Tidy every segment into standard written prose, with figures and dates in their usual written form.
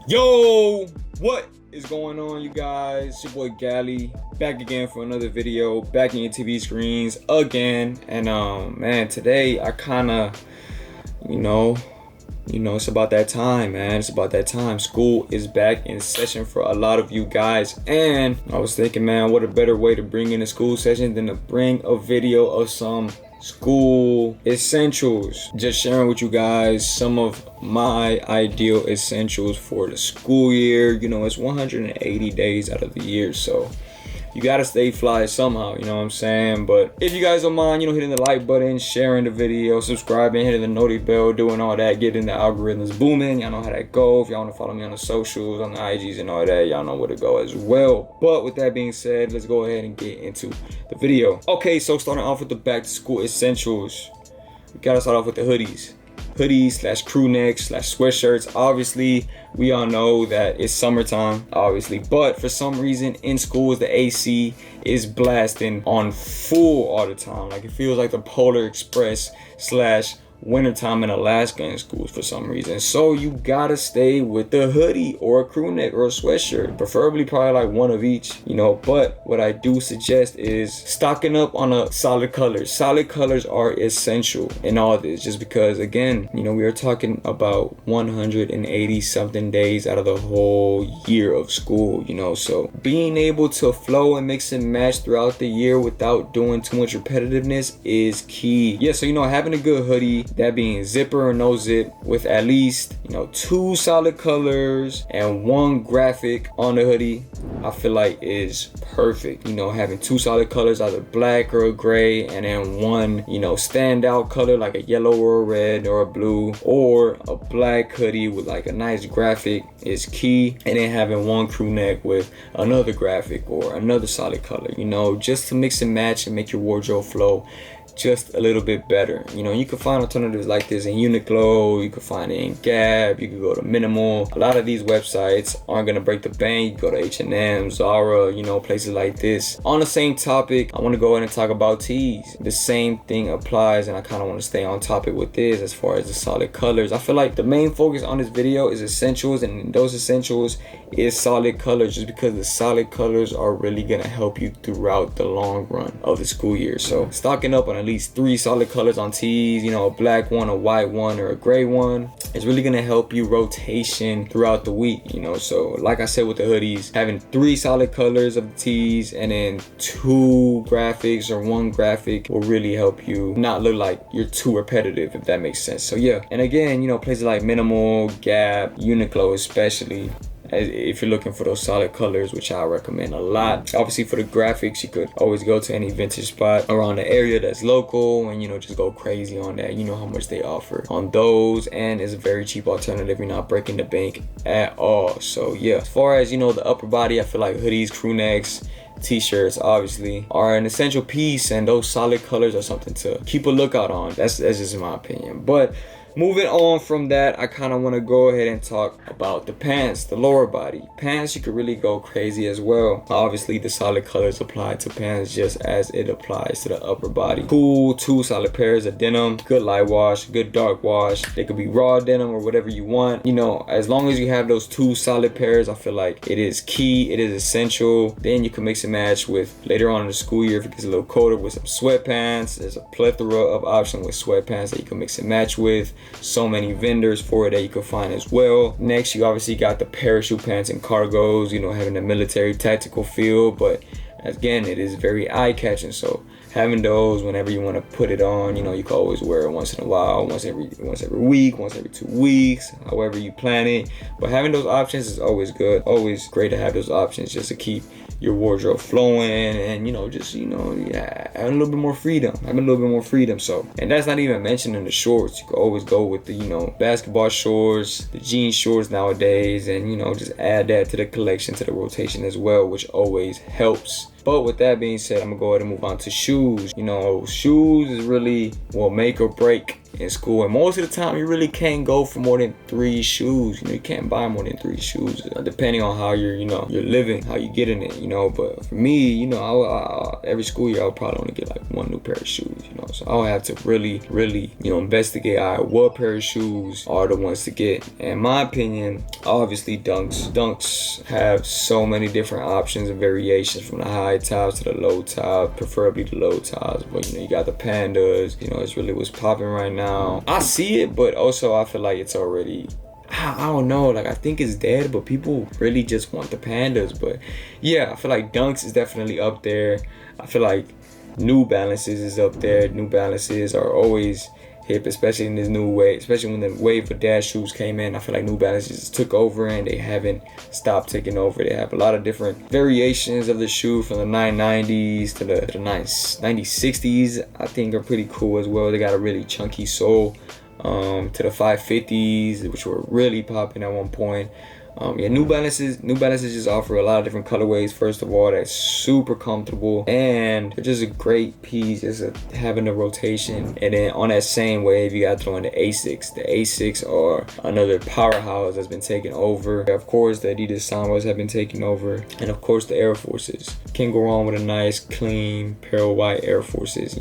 Yo, what is going on, you guys? It's your boy Gally, back again for another video, back in your TV screens again. And man, today I it's about that time, man. It's about that time. School is back in session for a lot of you guys, and I was thinking, man, what a better way to bring in a school session than to bring a video of some school essentials. Just sharing with you guys some of my ideal essentials for the school year. You know, it's 180 days out of the year, so you gotta stay fly somehow, you know what I'm saying? But if you guys don't mind, hitting the like button, sharing the video, subscribing, hitting the noti bell, doing all that, getting the algorithms booming, y'all know how that go. If y'all wanna follow me on the socials, on the IGs and all that, y'all know where to go as well. But with that being said, let's go ahead and get into the video. Okay, so starting off with the back to school essentials, we gotta start off with the hoodies slash crew necks slash sweatshirts. Obviously, we all know that it's summertime, obviously, but for some reason in schools the AC is blasting on full all the time. Like, it feels like the Polar Express slash wintertime in Alaska in schools for some reason. So you gotta stay with the hoodie or a crew neck or a sweatshirt, preferably probably like one of each, but what I do suggest is stocking up on a solid colors. Solid colors are essential in all this, just because, again, we are talking about 180 something days out of the whole year of school, so being able to flow and mix and match throughout the year without doing too much repetitiveness is key. Yeah, so having a good hoodie, that being zipper or no zip, with at least two solid colors and one graphic on the hoodie, I feel like is perfect. Having two solid colors, either black or a gray, and then one standout color like a yellow or a red or a blue, or a black hoodie with like a nice graphic is key. And then having one crew neck with another graphic or another solid color, just to mix and match and make your wardrobe flow just a little bit better. You can find alternatives like this in Uniqlo, you can find it in Gap, you can go to Minimal. A lot of these websites aren't gonna break the bank. You go to H&M, Zara, places like this. On the same topic, I want to go ahead and talk about tees. The same thing applies, and I kind of want to stay on topic with this as far as the solid colors. I feel like the main focus on this video is essentials, and those essentials is solid colors, just because the solid colors are really gonna help you throughout the long run of the school year. So stocking up on at least three solid colors on tees, a black one, a white one, or a gray one, is really gonna help you rotation throughout the week. So like I said with the hoodies, having three solid colors of the tees and then two graphics or one graphic will really help you not look like you're too repetitive, if that makes sense. So yeah, and again, places like Minimal, Gap, Uniqlo especially, if you're looking for those solid colors, which I recommend a lot. Obviously, for the graphics, you could always go to any vintage spot around the area that's local and just go crazy on that. How much they offer on those, and it's a very cheap alternative. You're not breaking the bank at all. So yeah, as far as the upper body, I feel like hoodies, crew necks, T-shirts obviously are an essential piece, and those solid colors are something to keep a lookout on. That's just my opinion. But moving on from that, I kind of want to go ahead and talk about the pants, the lower body. Pants, you could really go crazy as well. Obviously, the solid colors apply to pants just as it applies to the upper body. Cool, two solid pairs of denim, good light wash, good dark wash. They could be raw denim or whatever you want. As long as you have those two solid pairs, I feel like it is key, it is essential. Then you can mix and match with later on in the school year if it gets a little colder with some sweatpants. There's a plethora of options with sweatpants that you can mix and match with. So many vendors for it that you can find as well. Next, you obviously got the parachute pants and cargos, having a military tactical feel, but again, it is very eye-catching. So having those whenever you want to put it on, you can always wear it once in a while, once every week, once every 2 weeks, however you plan it. But having those options is always good. Always great to have those options just to keep your wardrobe flowing, and having a little bit more freedom. So, and that's not even mentioning the shorts. You can always go with the basketball shorts, the jean shorts nowadays, and just add that to the collection, to the rotation as well, which always helps. But with that being said, I'm gonna go ahead and move on to shoes. Shoes is really will make or break in school. And most of the time, you really can't go for more than 3 shoes. You can't buy more than 3 shoes, depending on how you're living, how you get in it, But for me, every school year, I'll probably only get like 1 new pair of shoes, So I'll have to really, investigate what pair of shoes are the ones to get. In my opinion, obviously Dunks. Dunks have so many different options and variations, from the high tops to the low top, preferably the low tops. But you got the Pandas, it's really what's popping right now. I see it, but also I feel like it's already, I don't know, like I think it's dead, but people really just want the Pandas. But yeah, I feel like Dunks is definitely up there. I feel like New Balances is up there. New Balances are always hip, especially in this new wave, especially when the wave of dad shoes came in. I feel like New Balances took over and they haven't stopped taking over. They have a lot of different variations of the shoe, from the 990s to the 9060s. I think are pretty cool as well. They got a really chunky sole, to the 550s, which were really popping at one point. New Balances just offer a lot of different colorways. First of all, that's super comfortable, and they're just a great piece, just having the rotation. And then on that same wave, you got to throw in the Asics. The Asics are another powerhouse that's been taken over. Of course, the Adidas Sambas have been taken over, and of course the Air Forces. Can't go wrong with a nice, clean pair of white Air Forces.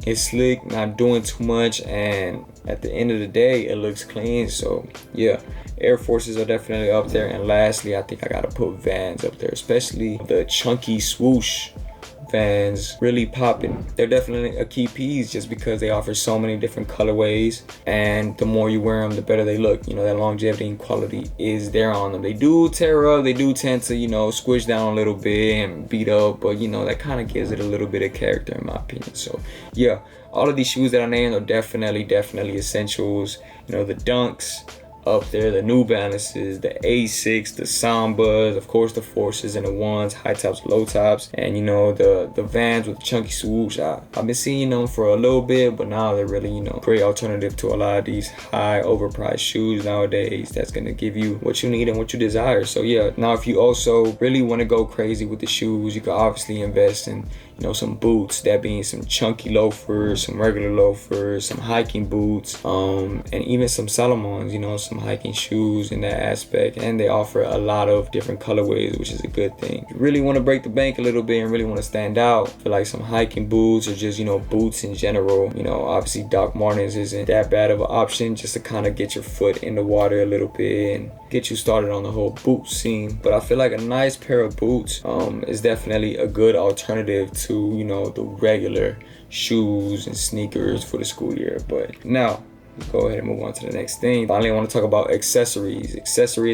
It's slick, not doing too much, and at the end of the day, it looks clean. So yeah, Air Forces are definitely up there. And lastly, I think I gotta put Vans up there, especially the chunky swoosh Vans, really popping. They're definitely a key piece just because they offer so many different colorways, and the more you wear them, the better they look. That longevity and quality is there on them. They do tear up, they do tend to squish down a little bit and beat up, but that kind of gives it a little bit of character, in my opinion. So yeah, all of these shoes that I named are definitely essentials. The Dunks up there, the New Balances, the Asics, the Sambas, of course the Forces and the ones, high tops, low tops, and the Vans with the chunky swoosh. I've been seeing them for a little bit, but now they're really great alternative to a lot of these high overpriced shoes nowadays. That's gonna give you what you need and what you desire. So yeah, now if you also really want to go crazy with the shoes, you can obviously invest in some boots, that being some chunky loafers, some regular loafers, some hiking boots, and even some Salomons, some hiking shoes in that aspect. And they offer a lot of different colorways, which is a good thing. If you really want to break the bank a little bit and really want to stand out, for like some hiking boots or just, boots in general, obviously Doc Martens isn't that bad of an option, just to kind of get your foot in the water a little bit and get you started on the whole boot scene. But I feel like a nice pair of boots is definitely a good alternative to the regular shoes and sneakers for the school year. But now let's go ahead and move on to the next thing. Finally, I want to talk about accessories.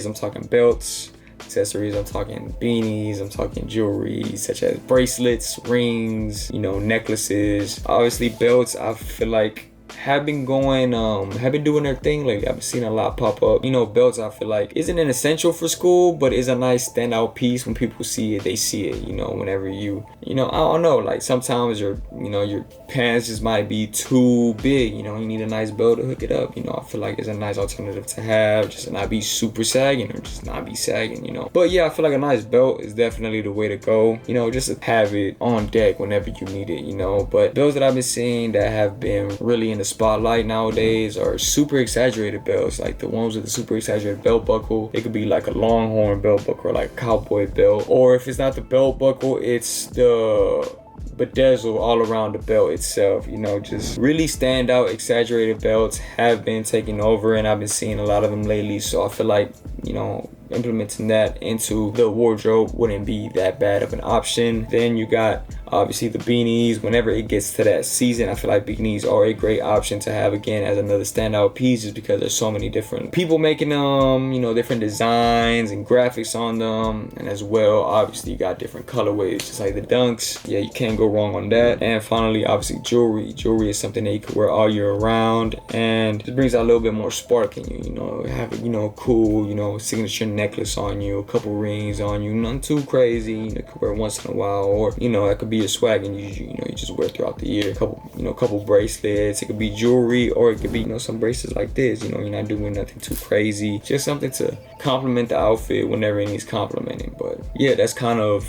I'm talking belts. Accessories, I'm talking beanies, I'm talking jewelry such as bracelets, rings, necklaces. Obviously belts, I feel like have been doing their thing lately. I've been seeing a lot pop up. Belts, I feel like isn't an essential for school, but is a nice standout piece. When people see it, they see it. Whenever I don't know, like sometimes your pants just might be too big. You need a nice belt to hook it up. I feel like it's a nice alternative to have, just to not be super sagging or just not be sagging. But yeah, I feel like a nice belt is definitely the way to go. Just to have it on deck whenever you need it. But belts that I've been seeing that have been really in the spotlight nowadays are super exaggerated belts, like the ones with the super exaggerated belt buckle. It could be like a Longhorn belt buckle or like a cowboy belt, or if it's not the belt buckle, it's the bedazzle all around the belt itself. Just really stand out exaggerated belts have been taking over, and I've been seeing a lot of them lately. So I feel like implementing that into the wardrobe wouldn't be that bad of an option. Then you got obviously the beanies. Whenever it gets to that season, I feel like beanies are a great option to have again as another standout piece, just because there's so many different people making them, different designs and graphics on them. And as well, obviously you got different colorways, just like the Dunks. Yeah, you can't go wrong on that. And finally, obviously jewelry is something that you can wear all year round, and just brings out a little bit more spark in you. Have a cool signature necklace on you, a couple rings on you, nothing too crazy. You could wear once in a while, or that could be your swag and you just wear throughout the year. Couple bracelets. It could be jewelry, or it could be some bracelets like this. You're not doing nothing too crazy, just something to complement the outfit whenever it needs complimenting. But yeah, that's kind of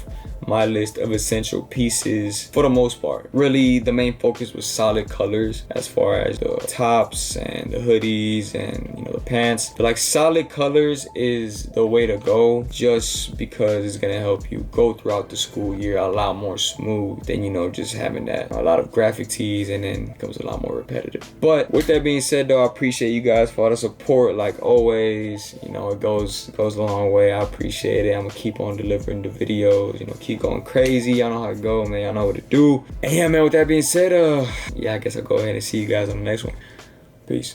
my list of essential pieces for the most part. Really, the main focus was solid colors as far as the tops and the hoodies and, you know, the pants. But like, solid colors is the way to go, just because it's gonna help you go throughout the school year a lot more smooth than, you know, just having that a lot of graphic tees and then becomes a lot more repetitive. But with that being said though, I appreciate you guys for all the support like always. You know, it goes a long way. I appreciate it. I'm gonna keep on delivering the videos, you know, keep going crazy. Y'all know how it go, man. Y'all know what to do. And yeah, man, with that being said, yeah, I guess I'll go ahead and see you guys on the next one. Peace.